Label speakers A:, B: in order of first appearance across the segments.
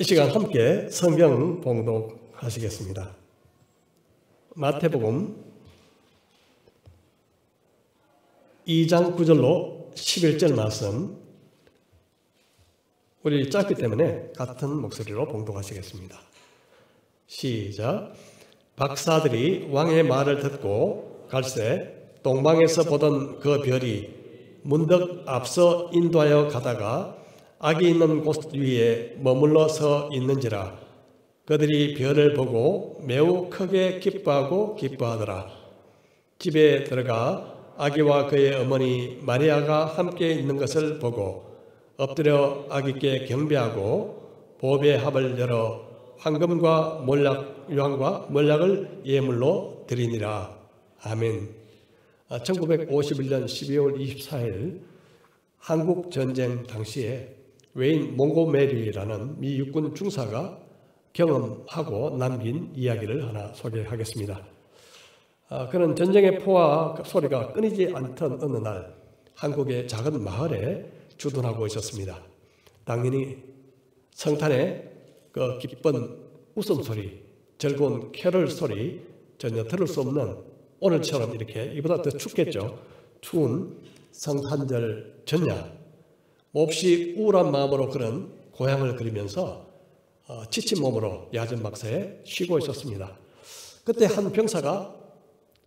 A: 이 시간 함께 성경 봉독하시겠습니다. 마태복음 2장 9절로 11절 말씀, 우리 짧기 때문에 같은 목소리로 봉독하시겠습니다. 시작. 박사들이 왕의 말을 듣고 갈새 동방에서 보던 그 별이 문득 앞서 인도하여 가다가 악이 있는 곳 위에 머물러 서 있는지라. 그들이 별을 보고 매우 크게 기뻐하더라. 집에 들어가 아기와 그의 어머니 마리아가 함께 있는 것을 보고 엎드려 아기께 경배하고 보배 합을 열어 황금과 유황과 몰약을 예물로 드리니라. 아멘. 1951년 12월 24일 한국 전쟁 당시에 웨인 몽고메리라는 미 육군 중사가 경험하고 남긴 이야기를 하나 소개하겠습니다. 그는 전쟁의 포와 소리가 끊이지 않던 어느 날 한국의 작은 마을에 주둔하고 있었습니다. 당연히 성탄의 그 기쁜 웃음소리, 즐거운 캐럴 소리 전혀 들을 수 없는, 오늘처럼 이렇게 이보다 더 춥겠죠. 추운 성탄절 전야 몹시 우울한 마음으로 그는 고향을 그리면서 지친 몸으로 야전 막사에 쉬고 있었습니다. 그때 한 병사가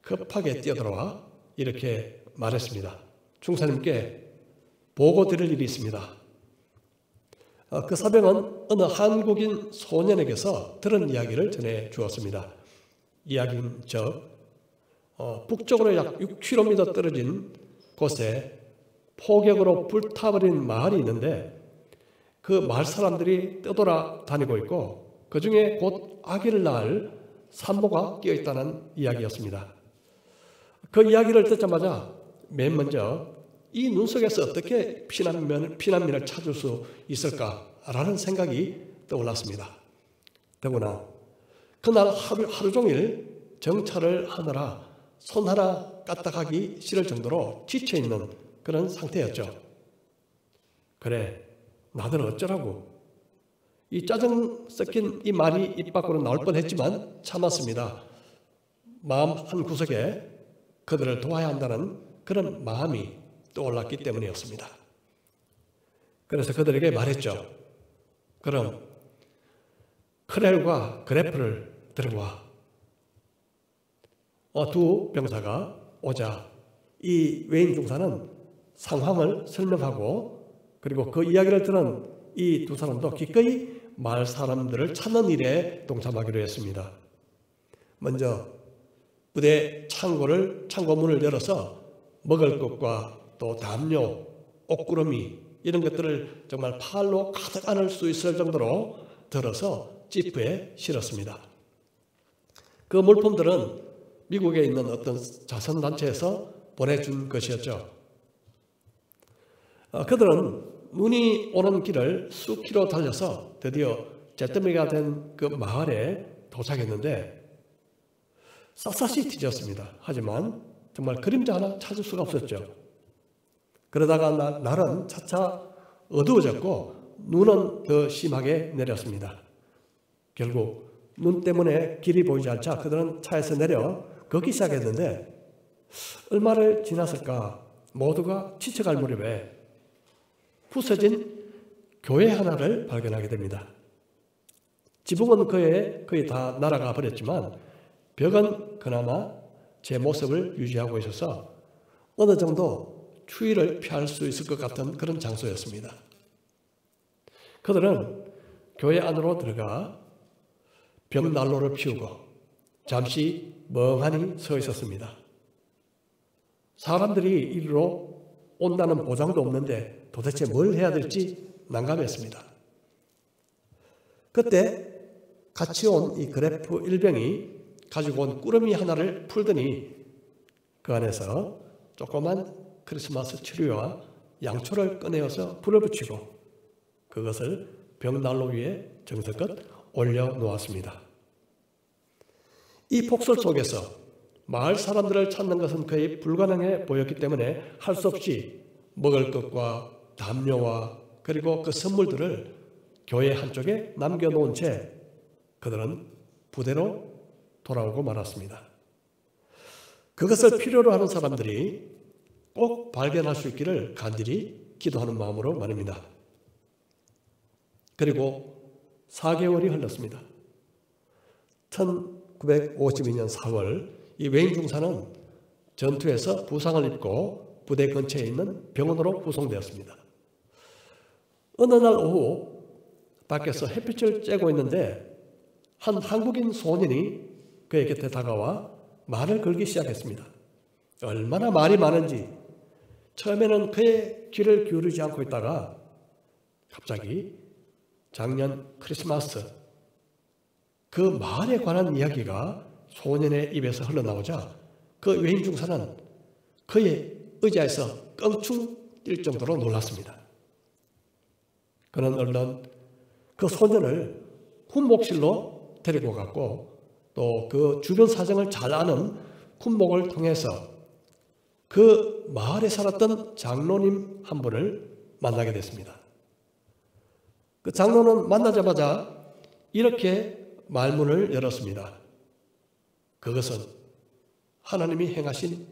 A: 급하게 뛰어들어와 이렇게 말했습니다. 중사님께 보고 드릴 일이 있습니다. 그 사병은 어느 한국인 소년에게서 들은 이야기를 전해 주었습니다. 이야기는 북쪽으로 약 6km 떨어진 곳에 폭격으로 불타버린 마을이 있는데 그 마을 사람들이 떠돌아 다니고 있고 그 중에 곧 아기를 낳을 산모가 끼어 있다는 이야기였습니다. 그 이야기를 듣자마자 맨 먼저 이 눈 속에서 어떻게 피난민을 찾을 수 있을까라는 생각이 떠올랐습니다. 더구나 그날 하루 종일 정찰을 하느라 손 하나 까딱하기 싫을 정도로 지쳐있는 그런 상태였죠. 그래, 나들 어쩌라고. 이 짜증 섞인 이 말이 입 밖으로 나올 뻔했지만 참았습니다. 마음 한 구석에 그들을 도와야 한다는 그런 마음이 떠올랐기 때문이었습니다. 그래서 그들에게 말했죠. 그럼 크렐과 그래프를 들고 와. 두 병사가 오자 이 웨인 중사는 상황을 설명하고 그리고 그 이야기를 들은 이 두 사람도 기꺼이 마을 사람들을 찾는 일에 동참하기로 했습니다. 먼저 부대 창고문을 열어서 먹을 것과 또 담요, 옷구러미 이런 것들을 정말 팔로 가득 안을 수 있을 정도로 들어서 지프에 실었습니다. 그 물품들은 미국에 있는 어떤 자선단체에서 보내준 것이었죠. 그들은 눈이 오는 길을 수키로 달려서 드디어 잿더미가 된 그 마을에 도착했는데 샅샅이 뒤졌습니다. 하지만 정말 그림자 하나 찾을 수가 없었죠. 그러다가 날은 차차 어두워졌고 눈은 더 심하게 내렸습니다. 결국 눈 때문에 길이 보이지 않자 그들은 차에서 내려 걷기 시작했는데 얼마를 지났을까 모두가 지쳐갈 무렵에 부서진 교회 하나를 발견하게 됩니다. 지붕은 거의 다 날아가 버렸지만 벽은 그나마 제 모습을 유지하고 있어서 어느 정도 추위를 피할 수 있을 것 같은 그런 장소였습니다. 그들은 교회 안으로 들어가 벽난로를 피우고 잠시 멍하니 서 있었습니다. 사람들이 이리로 온다는 보장도 없는데 도대체 뭘 해야 될지 난감했습니다. 그때 같이 온 이 그래프 일병이 가지고 온 꾸러미 하나를 풀더니 그 안에서 조그만 크리스마스 트리와 양초를 꺼내어서 불을 붙이고 그것을 벽난로 위에 정성껏 올려놓았습니다. 이 폭설 속에서 마을 사람들을 찾는 것은 거의 불가능해 보였기 때문에 할 수 없이 먹을 것과 담요와 그리고 그 선물들을 교회 한쪽에 남겨놓은 채 그들은 부대로 돌아오고 말았습니다. 그것을 필요로 하는 사람들이 꼭 발견할 수 있기를 간절히 기도하는 마음으로 말입니다. 그리고 4개월이 흘렀습니다. 1952년 4월 이 웨인 중사는 전투에서 부상을 입고 부대 근처에 있는 병원으로 후송되었습니다. 어느 날 오후 밖에서 햇빛을 쬐고 있는데 한 한국인 소년이 그의 곁에 다가와 말을 걸기 시작했습니다. 얼마나 말이 많은지 처음에는 그의 귀를 기울이지 않고 있다가 갑자기 작년 크리스마스 그 말에 관한 이야기가 소년의 입에서 흘러나오자 그 외인 중사는 그의 의자에서 껑충 뛸 정도로 놀랐습니다. 그는 얼른 그 소년을 군목실로 데리고 갔고 또 그 주변 사정을 잘 아는 군목을 통해서 그 마을에 살았던 장로님 한 분을 만나게 됐습니다. 그 장로는 만나자마자 이렇게 말문을 열었습니다. 그것은 하나님이 행하신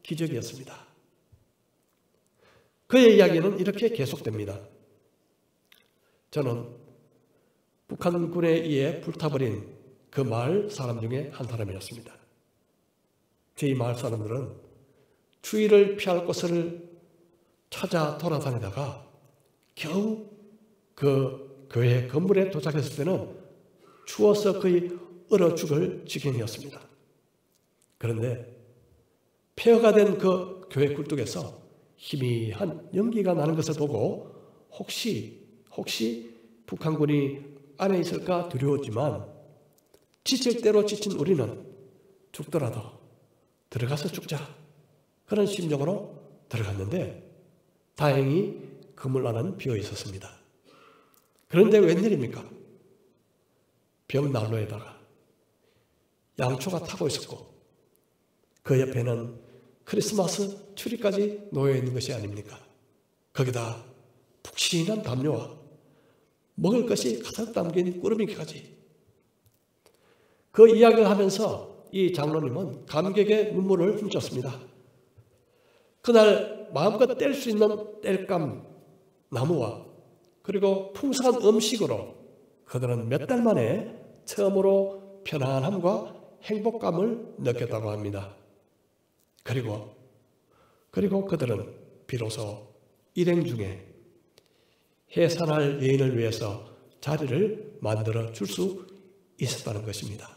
A: 기적이었습니다. 그의 이야기는 이렇게 계속됩니다. 저는 북한군에 의해 불타버린 그 마을 사람 중에 한 사람이었습니다. 저희 마을 사람들은 추위를 피할 곳을 찾아 돌아다니다가 겨우 그 교회 건물에 도착했을 때는 추워서 거의 얼어 죽을 지경이었습니다. 그런데 폐허가 된 그 교회 굴뚝에서 희미한 연기가 나는 것을 보고 혹시 북한군이 안에 있을까 두려웠지만 지칠 대로 지친 우리는 죽더라도 들어가서 죽자 그런 심정으로 들어갔는데 다행히 그물 안은 비어 있었습니다. 그런데 웬일입니까? 벽난로에다가 양초가 타고 있었고 그 옆에는 크리스마스 추리까지 놓여 있는 것이 아닙니까? 거기다 푹신한 담요와 먹을 것이 가득 담긴 꾸러미까지. 그 이야기를 하면서 이 장로님은 감격의 눈물을 훔쳤습니다. 그날 마음껏 뗄 수 있는 땔감 나무와 그리고 풍성한 음식으로 그들은 몇 달 만에 처음으로 편안함과 행복감을 느꼈다고 합니다. 그리고 그들은 비로소 일행 중에 해산할 여인을 위해서 자리를 만들어 줄 수 있었다는 것입니다.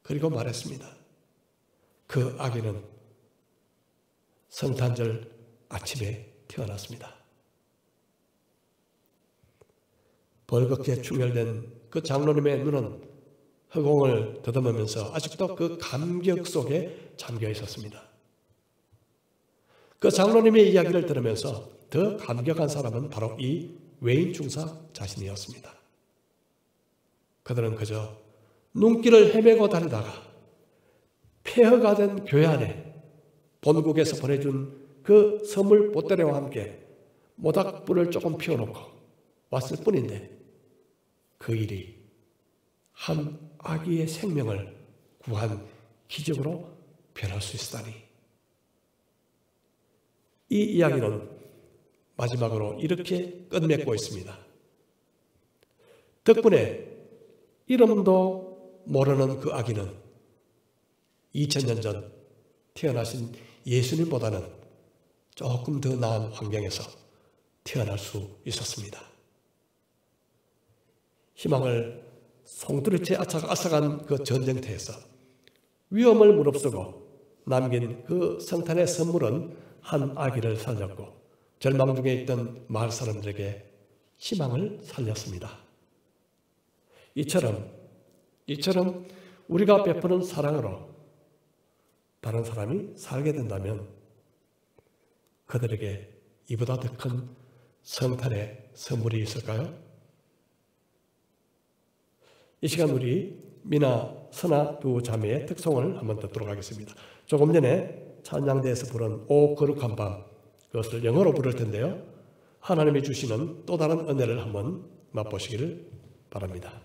A: 그리고 말했습니다. 그 아기는 성탄절 아침에 태어났습니다. 벌겋게 충혈된 그 장로님의 눈은 허공을 더듬으면서 아직도 그 감격 속에 잠겨 있었습니다. 그 장로님의 이야기를 들으면서 더 감격한 사람은 바로 이 웨인 중사 자신이었습니다. 그들은 그저 눈길을 헤매고 다니다가 폐허가 된 교회 안에 본국에서 보내준 그 선물 보따리와 함께 모닥불을 조금 피워놓고 왔을 뿐인데 그 일이 한 아기의 생명을 구한 기적으로 변할 수 있다니. 이 이야기는 마지막으로 이렇게 끝맺고 있습니다. 덕분에 이름도 모르는 그 아기는 2000년 전 태어나신 예수님보다는 조금 더 나은 환경에서 태어날 수 있었습니다. 희망을 송두리째 앗아간 그 전쟁터에서 위험을 무릅쓰고 남긴 그 성탄의 선물은 한 아기를 살렸고 절망 중에 있던 마을 사람들에게 희망을 살렸습니다. 이처럼 우리가 베푸는 사랑으로 다른 사람이 살게 된다면 그들에게 이보다 더 큰 성탄의 선물이 있을까요? 이 시간 우리 미나, 선아 두 자매의 특송을 한번 듣도록 하겠습니다. 조금 전에 찬양대에서 부른 오 거룩한 밤, 그것을 영어로 부를 텐데요. 하나님이 주시는 또 다른 은혜를 한번 맛보시기를 바랍니다.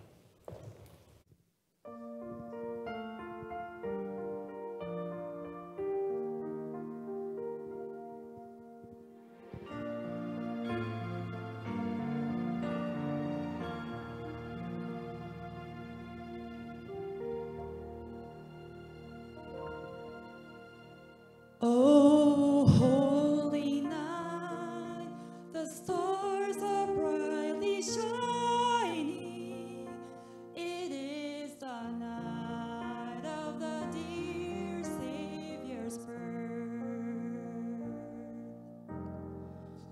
B: Oh, holy night, the stars are brightly shining. It is the night of the dear Savior's birth.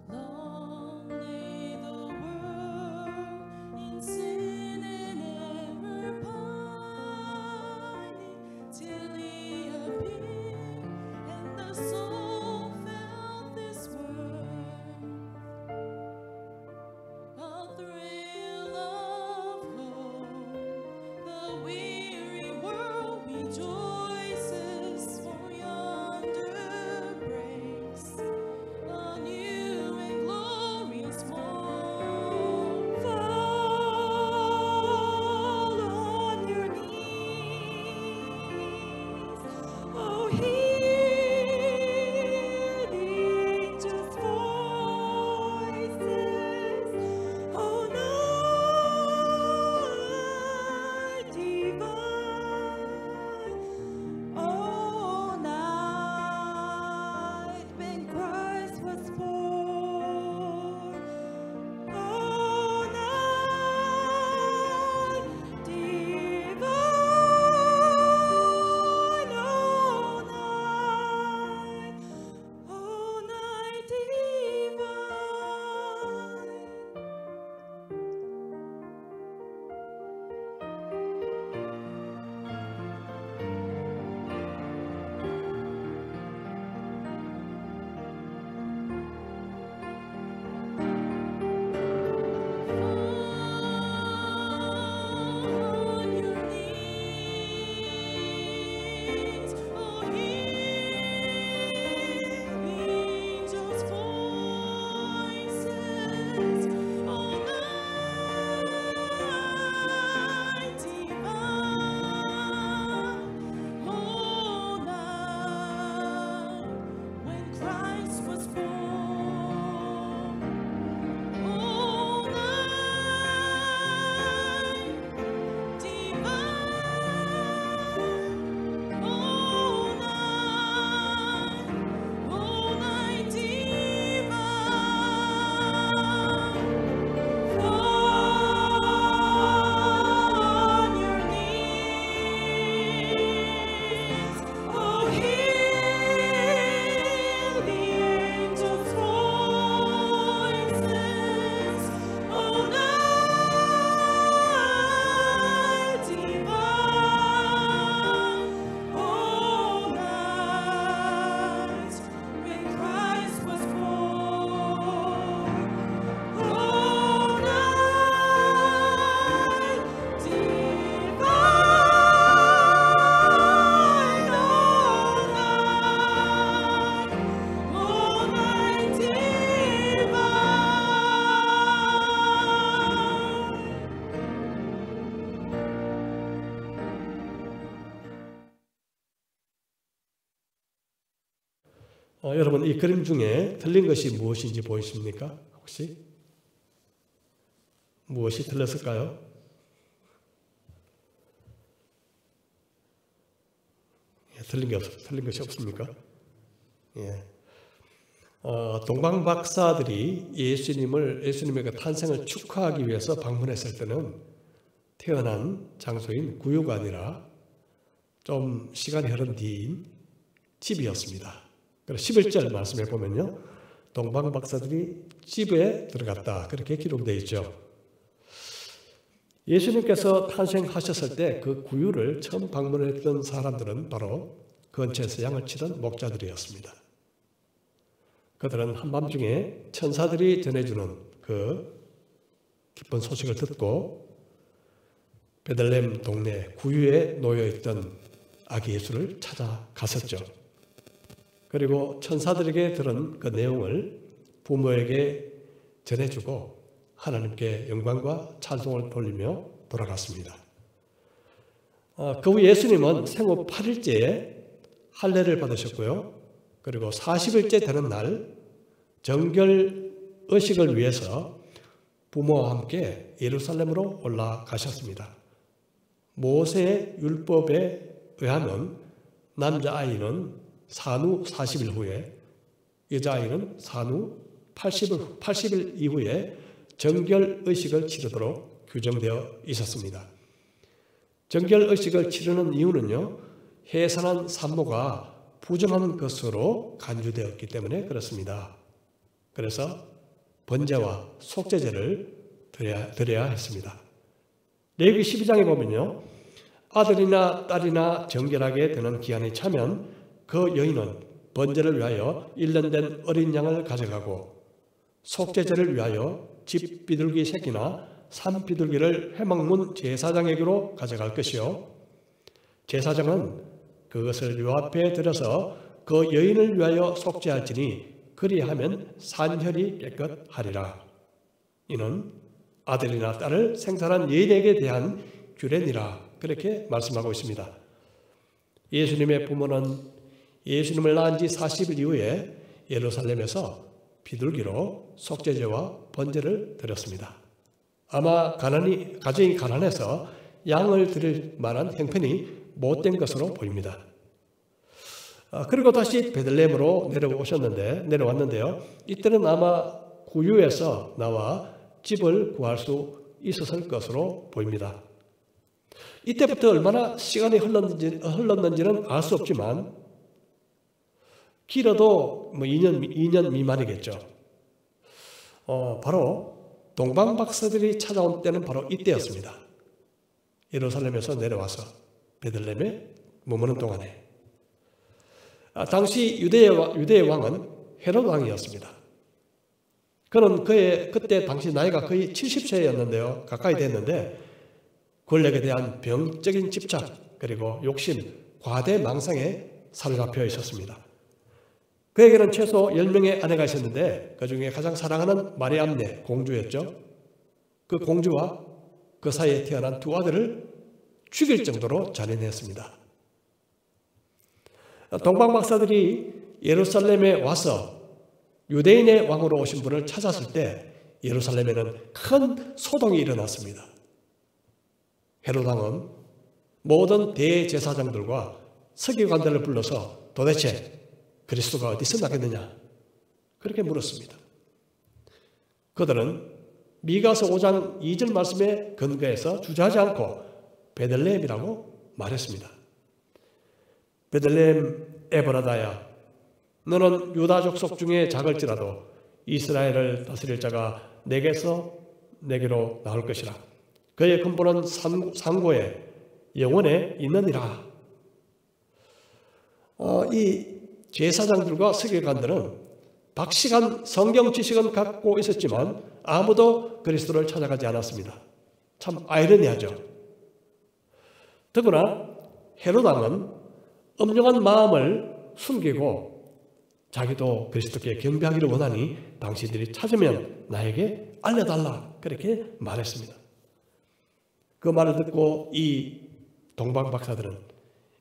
B: Long lay the world in sin and ever pining, till He appeared and the soul felt this world, a thrill of hope. The weary world rejoices, for yonder breaks a new and glorious morn. Fall on your knees, oh, hear the angels' voices, oh, night divine, oh, night when Christ was born, oh, night divine, oh, night divine. On your knees, oh, hear the angels' voices, oh, night divine, oh, night when Christ was born. Oh, night divine, oh, night divine. Fall on your knees, oh, hear the angels' voices, oh, night divine, oh, night when Christ was born, oh, night divine, oh, night divine.
A: 여러분, 이 그림 중에 틀린 것이 무엇인지 보이십니까? 혹시? 무엇이 틀렸을까요? 틀린 것이 없습니까? 예. 동방 박사들이 예수님의 그 탄생을 축하하기 위해서 방문했을 때는 태어난 장소인 구유가 아니라 좀 시간이 흐른 뒤인 집이었습니다. 그래서 11절 말씀해 보면요, 동방 박사들이 집에 들어갔다, 그렇게 기록되어 있죠. 예수님께서 탄생하셨을 때 그 구유를 처음 방문했던 사람들은 바로 근처에서 양을 치던 목자들이었습니다. 그들은 한밤중에 천사들이 전해주는 그 기쁜 소식을 듣고 베들레헴 동네 구유에 놓여있던 아기 예수를 찾아갔었죠. 그리고 천사들에게 들은 그 내용을 부모에게 전해주고 하나님께 영광과 찬송을 돌리며 돌아갔습니다. 그 후 예수님은 생후 8일째에 할례를 받으셨고요. 그리고 40일째 되는 날 정결 의식을 위해서 부모와 함께 예루살렘으로 올라가셨습니다. 모세의 율법에 의하면 남자아이는 산후 40일 후에, 여자아이는 산후 80일 이후에 정결의식을 치르도록 규정되어 있었습니다. 정결의식을 치르는 이유는요, 해산한 산모가 부정한 것으로 간주되었기 때문에 그렇습니다. 그래서 번제와 속죄제를 드려야 했습니다. 레위기 12장에 보면요, 아들이나 딸이나 정결하게 되는 기한이 차면 그 여인은 번제를 위하여 1년 된 어린 양을 가져가고 속죄제를 위하여 집 비둘기 새끼나 산 비둘기를 회막문 제사장에게로 가져갈 것이요, 제사장은 그것을 요 앞에 들여서 그 여인을 위하여 속죄할지니 그리하면 산혈이 깨끗하리라. 이는 아들이나 딸을 생산한 여인에게 대한 규례니라. 그렇게 말씀하고 있습니다. 예수님의 부모는 예수님을 낳은 지 40일 이후에 예루살렘에서 비둘기로 속죄제와 번제를 드렸습니다. 아마 가정이 가난해서 양을 드릴 만한 형편이 못된 것으로 보입니다. 그리고 다시 베들레헴으로 내려왔는데요. 이때는 아마 구유에서 나와 집을 구할 수 있었을 것으로 보입니다. 이때부터 얼마나 시간이 흘렀는지는 알 수 없지만 길어도 2년 미만이겠죠. 바로 동방 박사들이 찾아온 때는 바로 이때였습니다. 예루살렘에서 내려와서 베들레헴에 머무는 동안에 당시 유대의 왕은 헤롯 왕이었습니다. 그는 그때 당시 나이가 거의 70세였는데요. 가까이 됐는데 권력에 대한 병적인 집착 그리고 욕심, 과대 망상에 사로잡혀 있었습니다. 그에게는 최소 10명의 아내가 있었는데 그 중에 가장 사랑하는 마리암네 공주였죠. 그 공주와 그 사이에 태어난 두 아들을 죽일 정도로 잔인했습니다. 동방 박사들이 예루살렘에 와서 유대인의 왕으로 오신 분을 찾았을 때 예루살렘에는 큰 소동이 일어났습니다. 헤롯 왕은 모든 대제사장들과 서기관들을 불러서 도대체 그리스도가 어디서 나겠느냐 그렇게 물었습니다. 그들은 미가서 5장 2절 말씀에 근거해서 주저하지 않고 베들레헴이라고 말했습니다. 베들레헴 에브라다야, 너는 유다 족속 중에 작을지라도 이스라엘을 다스릴 자가 내게로 나올 것이라. 그의 근본은 상고에 영원에 있느니라. 이 제사장들과 서기관들은 박식한 성경 지식은 갖고 있었지만 아무도 그리스도를 찾아가지 않았습니다. 참 아이러니하죠. 더구나 헤롯 왕은 엄중한 마음을 숨기고 자기도 그리스도께 경배하기를 원하니 당신들이 찾으면 나에게 알려달라 그렇게 말했습니다. 그 말을 듣고 이 동방 박사들은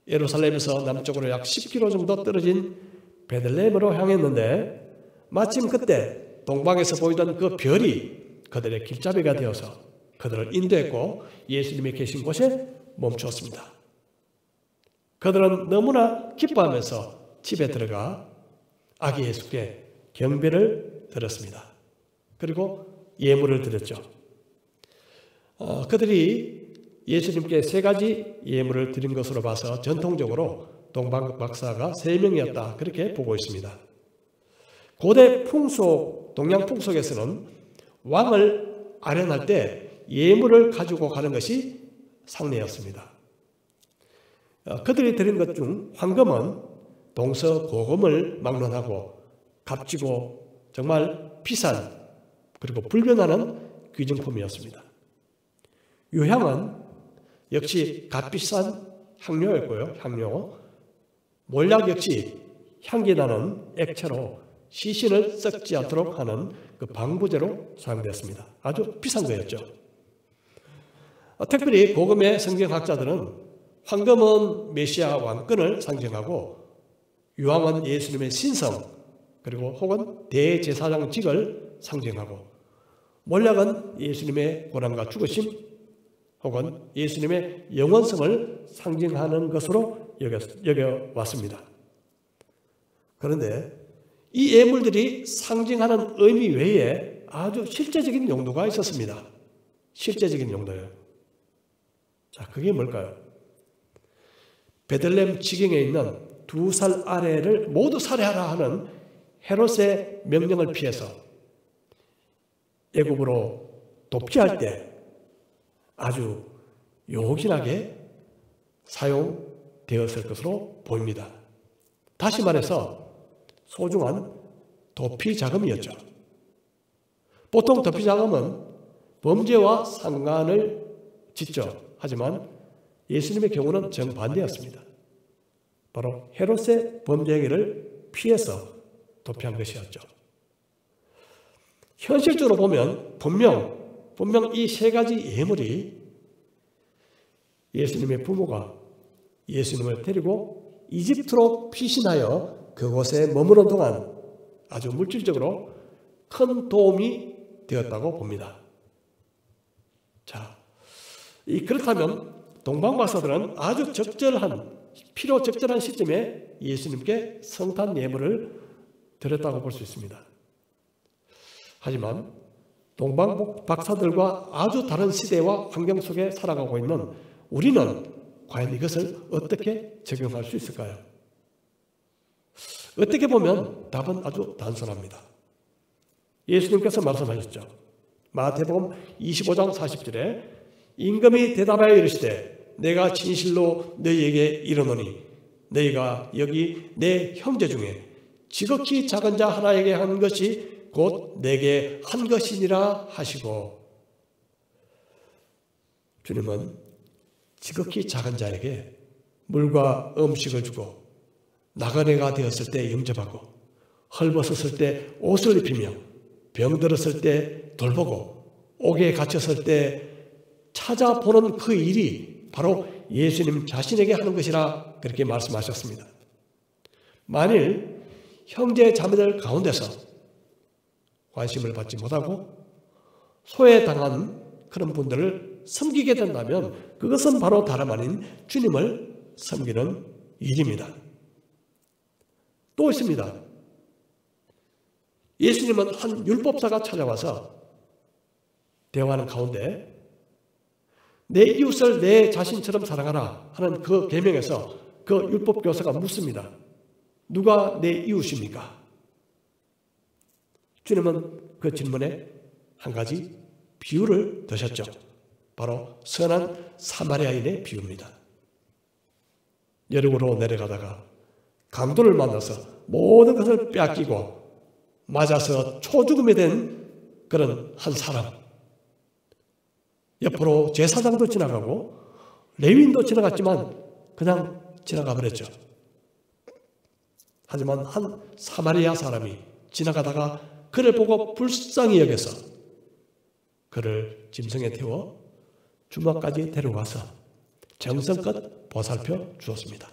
A: 예루살렘에서 남쪽으로 약 10km 정도 떨어진 베들레헴으로 향했는데 마침 그때 동방에서 보이던 그 별이 그들의 길잡이가 되어서 그들을 인도했고 예수님이 계신 곳에 멈추었습니다. 그들은 너무나 기뻐하면서 집에 들어가 아기 예수께 경배를 드렸습니다. 그리고 예물을 드렸죠. 그들이 예수님께 3가지 예물을 드린 것으로 봐서 전통적으로 동방 박사가 3명이었다 그렇게 보고 있습니다. 고대 동양 풍속에서는 왕을 아련할 때 예물을 가지고 가는 것이 상례였습니다. 그들이 드린 것 중 황금은 동서고금을 막론하고 값지고 정말 비싼 그리고 불변하는 귀중품이었습니다. 유향은 역시 값비싼 향료였고요. 향료. 몰약 역시 향기 나는 액체로 시신을 썩지 않도록 하는 그 방부제로 사용되었습니다. 아주 비싼 거였죠. 특별히 복음의 성경학자들은 황금은 메시아 왕권을 상징하고 유황은 예수님의 신성 그리고 혹은 대제사장직을 상징하고 몰약은 예수님의 고난과 죽으심 혹은 예수님의 영원성을 상징하는 것으로 여겨왔습니다. 그런데 이 예물들이 상징하는 의미 외에 아주 실제적인 용도가 있었습니다. 실제적인 용도예요. 자, 그게 뭘까요? 베들레헴 지경에 있는 2살 아래를 모두 살해하라 하는 헤롯의 명령을 피해서 애굽으로 도피할 때 아주 요긴하게 사용되었을 것으로 보입니다. 다시 말해서 소중한 도피 자금이었죠. 보통 도피 자금은 범죄와 상관을 짓죠. 하지만 예수님의 경우는 정반대였습니다. 바로 헤롯의 범죄 행위를 피해서 도피한 것이었죠. 현실적으로 보면 분명 이 세 가지 예물이 예수님의 부모가 예수님을 데리고 이집트로 피신하여 그곳에 머무는 동안 아주 물질적으로 큰 도움이 되었다고 봅니다. 자, 그렇다면 동방박사들은 아주 필요 적절한 시점에 예수님께 성탄 예물을 드렸다고 볼 수 있습니다. 하지만 동방박사들과 아주 다른 시대와 환경 속에 살아가고 있는 우리는 과연 이것을 어떻게 적용할 수 있을까요? 어떻게 보면 답은 아주 단순합니다. 예수님께서 말씀하셨죠. 마태복음 25장 40절에 임금이 대답하여 이르시되 내가 진실로 너희에게 이르노니 너희가 여기 내 형제 중에 지극히 작은 자 하나에게 한 것이 곧 내게 한 것이니라 하시고, 주님은 지극히 작은 자에게 물과 음식을 주고 나그네가 되었을 때 영접하고 헐벗었을 때 옷을 입히며 병들었을 때 돌보고 옥에 갇혔을 때 찾아보는 그 일이 바로 예수님 자신에게 하는 것이라 그렇게 말씀하셨습니다. 만일 형제 자매들 가운데서 관심을 받지 못하고 소외당한 그런 분들을 섬기게 된다면 그것은 바로 다름 아닌 주님을 섬기는 일입니다. 또 있습니다. 예수님은 한 율법사가 찾아와서 대화하는 가운데 내 이웃을 내 자신처럼 사랑하라 하는 그 계명에서 그 율법교사가 묻습니다. 누가 내 이웃입니까? 주님은 그 질문에 한 가지 비유를 드셨죠. 바로 선한 사마리아인의 비유입니다. 여름으로 내려가다가 강도를 만나서 모든 것을 빼앗기고 맞아서 초죽음이 된 그런 한 사람, 옆으로 제사장도 지나가고 레위인도 지나갔지만 그냥 지나가 버렸죠. 하지만 한 사마리아 사람이 지나가다가 그를 보고 불쌍히 여겨서 그를 짐승에 태워 주막까지 데려가서 정성껏 보살펴 주었습니다.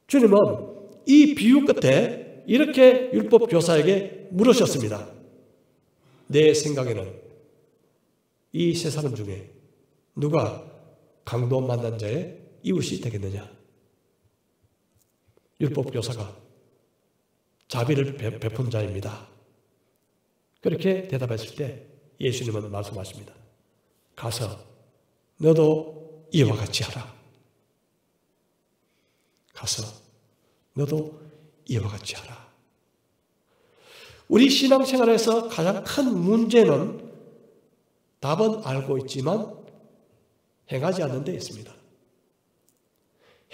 A: 주님은 이 비유 끝에 이렇게 율법 교사에게 물으셨습니다. 내 생각에는 이 세 사람 중에 누가 강도 만난 자의 이웃이 되겠느냐? 율법 교사가 자비를 베푼 자입니다. 그렇게 대답했을 때 예수님은 말씀하십니다. 가서 너도 이와 같이 하라. 가서 너도 이와 같이 하라. 우리 신앙생활에서 가장 큰 문제는 답은 알고 있지만 행하지 않는 데 있습니다.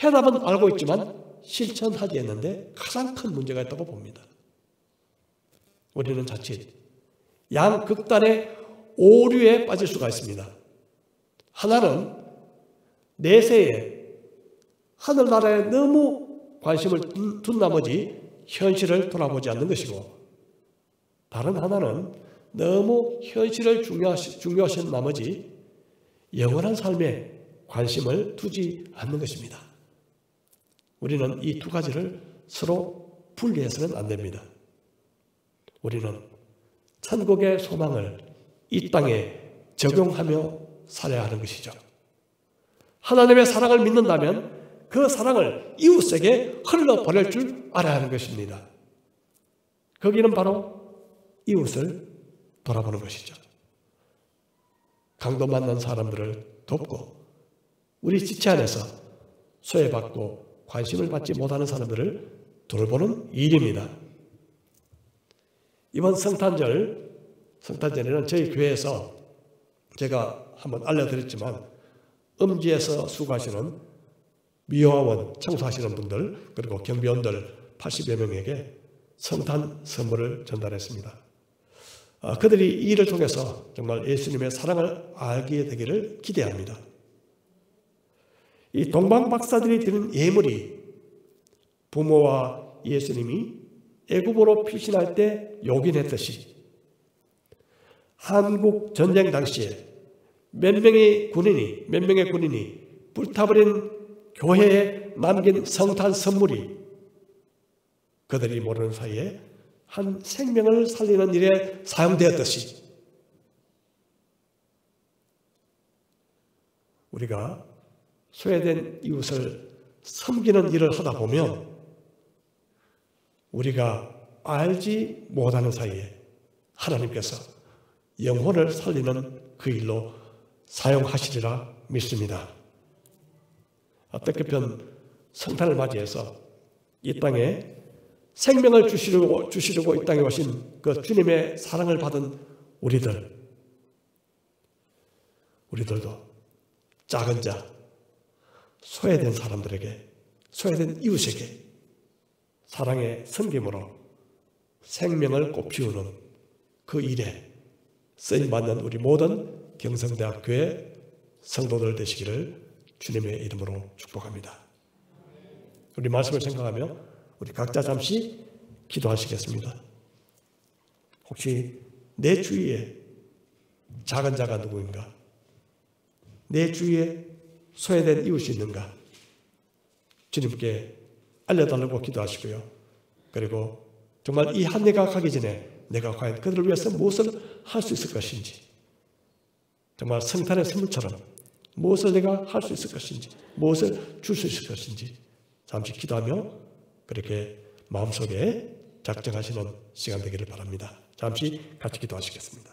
A: 해답은 알고 있지만 실천하지 않는데 가장 큰 문제가 있다고 봅니다. 우리는 자칫 양극단의 오류에 빠질 수가 있습니다. 하나는 내세에 하늘나라에 너무 관심을 둔 나머지 현실을 돌아보지 않는 것이고, 다른 하나는 너무 현실을 중요하신 나머지 영원한 삶에 관심을 두지 않는 것입니다. 우리는 이 두 가지를 서로 분리해서는 안 됩니다. 우리는 천국의 소망을 이 땅에 적용하며 살아야 하는 것이죠. 하나님의 사랑을 믿는다면 그 사랑을 이웃에게 흘러보낼 줄 알아야 하는 것입니다. 거기는 바로 이웃을 돌아보는 것이죠. 강도 만난 사람들을 돕고, 우리 지체 안에서 소외받고 관심을 받지 못하는 사람들을 돌보는 일입니다. 이번 성탄절에는 저희 교회에서 제가 한번 알려드렸지만, 음지에서 수고하시는 미화원 청소하시는 분들, 그리고 경비원들 80여 명에게 성탄 선물을 전달했습니다. 그들이 이 일을 통해서 정말 예수님의 사랑을 알게 되기를 기대합니다. 이 동방 박사들이 드린 예물이 부모와 예수님이 애굽으로 피신할 때 요긴했듯이, 한국 전쟁 당시에 몇 명의 군인이 불타버린 교회에 남긴 성탄 선물이 그들이 모르는 사이에 한 생명을 살리는 일에 사용되었듯이, 우리가 소외된 이웃을 섬기는 일을 하다 보면 우리가 알지 못하는 사이에 하나님께서 영혼을 살리는 그 일로 사용하시리라 믿습니다. 뜻깊은 성탄을 맞이해서 이 땅에 생명을 주시려고 이 땅에 오신 그 주님의 사랑을 받은 우리들도 작은 자, 소외된 사람들에게, 소외된 이웃에게 사랑의 섬김으로 생명을 꽃피우는 그 일에 쓰임받는 우리 모든 경성대학교의 성도들 되시기를 주님의 이름으로 축복합니다. 우리 말씀을 생각하며 우리 각자 잠시 기도하시겠습니다. 혹시 내 주위에 작은 자가 누구인가? 내 주위에 소외된 이웃이 있는가? 주님께 알려달라고 기도하시고요. 그리고 정말 이 한 해가 가기 전에 내가 과연 그들을 위해서 무엇을 할 수 있을 것인지, 정말 성탄의 선물처럼 무엇을 내가 할 수 있을 것인지, 무엇을 줄 수 있을 것인지 잠시 기도하며 그렇게 마음속에 작정하시는 시간 되기를 바랍니다. 잠시 같이 기도하시겠습니다.